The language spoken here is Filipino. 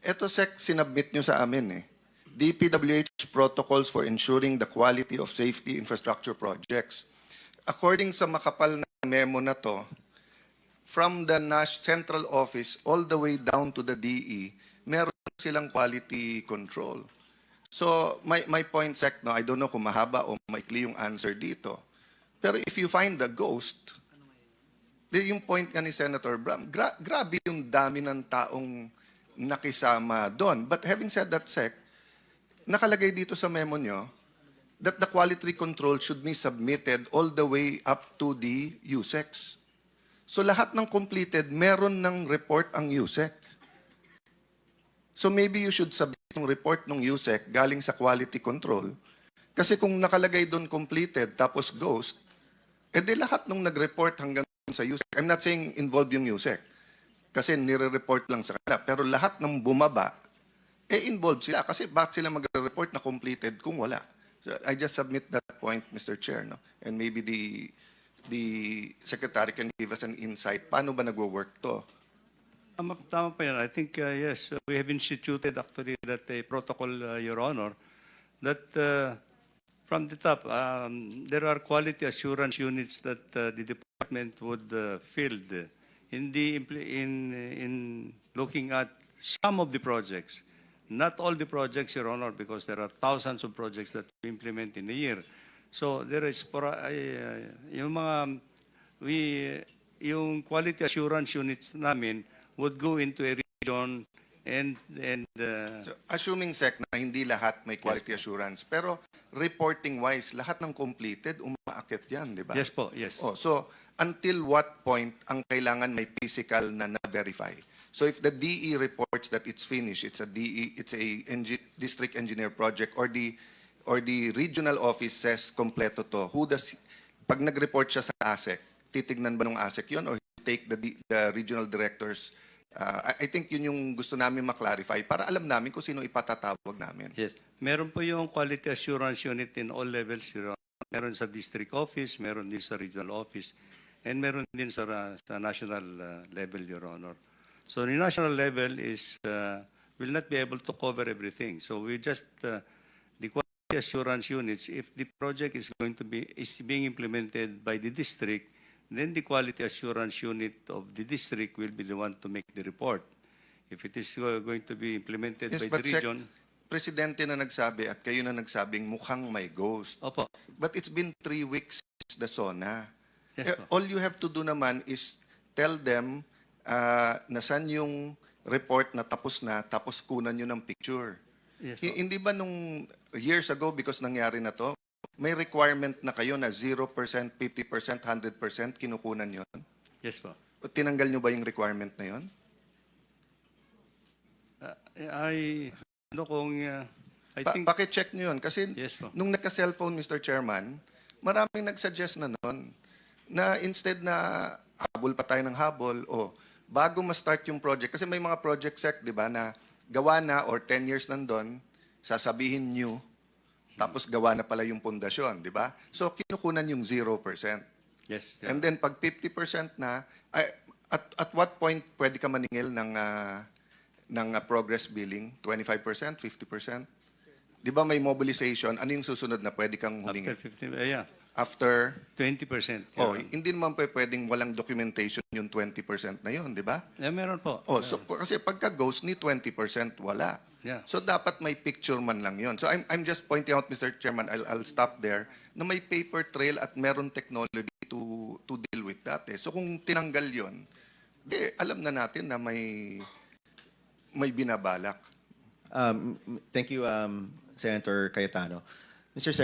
Ito, Sec, sinubmit nyo sa amin eh. DPWH protocols for ensuring the quality of safety infrastructure projects. According sa makapal na memo na to, from the central office all the way down to the DE, meron silang quality control. So, my point, Sec, no, I don't know kung mahaba o maikli yung answer dito. Pero if you find the ghost, yung point nga ni Senator Bram, grabe yung dami ng taong nakisama doon. But having said that, Sec, nakalagay dito sa memo nyo that the quality control should be submitted all the way up to the USEC. So lahat ng completed, meron ng report ang USEC. So maybe you should submit yung report ng USEC galing sa quality control. Kasi kung nakalagay doon completed tapos ghost, edi lahat nung nag-report hanggang sa USEC. I'm not saying involved yung USEC. Kasi nire-report lang sa kanila. Pero lahat ng bumaba, involved sila. Kasi bakit sila magre-report na completed kung wala? So I just submit that point, Mr. Chair. No? And maybe the Secretary can give us an insight. Paano ba nagwo-work to? Tama pa yan. I think, yes, we have instituted actually that a protocol, Your Honor, that from the top, there are quality assurance units that the department would field in looking at some of the projects. Not all the projects, Your Honor, because there are thousands of projects that we implement in a year. So there is yung quality assurance units namin would go into a region and So, assuming, Sec, na hindi lahat may quality assurance, pero reporting-wise, lahat ng completed, umaakit yan, di ba? yes po, yes. Oh, so, until what point ang kailangan may physical na na-verify? So, if the DE reports that it's finished, it's a district engineer project, or the regional office says kompleto to, pag nag-report siya sa ASEC, titignan ba ng ASEC yun, or take the regional directors? I think yun yung gusto namin ma-clarify para alam namin kung sino ipatatawag namin. Yes. Meron po yung quality assurance unit in all levels, Your Honor. Meron sa district office, meron din sa regional office, and meron din sa national level, Your Honor. So the national level will not be able to cover everything. So we just, the quality assurance units, if the project is being implemented by the district, then the quality assurance unit of the district will be the one to make the report. If it is going to be implemented by the region... Presidente na nagsabi at kayo na nagsabing mukhang may ghost. Opo. But it's been 3 weeks since the SONA. Yes, All you have to do naman is tell them na saan yung report na tapos kunan nyo ng picture. Yes, Hindi ba nung years ago, because nangyari na to, may requirement na kayo na 0%, 50%, 100% kinukunan yon? Yes po. Tinanggal nyo ba yung requirement na yon? I think... Paki-check nyo yun. Kasi Yes po. nung nagka-cellphone, Mr. Chairman, maraming nagsuggest na nun na instead na habol pa tayo ng habol, bago ma-start yung project, kasi may mga project sec, di ba, na gawa na or 10 years nandun, sasabihin new, tapos gawa na pala yung pundasyon, di ba? So, kinukunan yung 0%. Yes. Yeah. And then, pag 50% na, at what point pwede ka maningil ng progress billing? 25%? 50%? Di ba may mobilization? Ano yung susunod na pwede kang humingil? After 15, yeah. After? 20%. Yeah. Hindi naman pwedeng walang documentation yung 20% na yun, di ba? Yeah, meron po. So kasi pagka ghost ni 20% wala. Yeah. So dapat may picture man lang yun. So I'm just pointing out, Mr. Chairman, I'll stop there, na may paper trail at meron technology to deal with that. So kung tinanggal yun, alam na natin na may binabalak. Thank you, Senator Cayetano. Mr.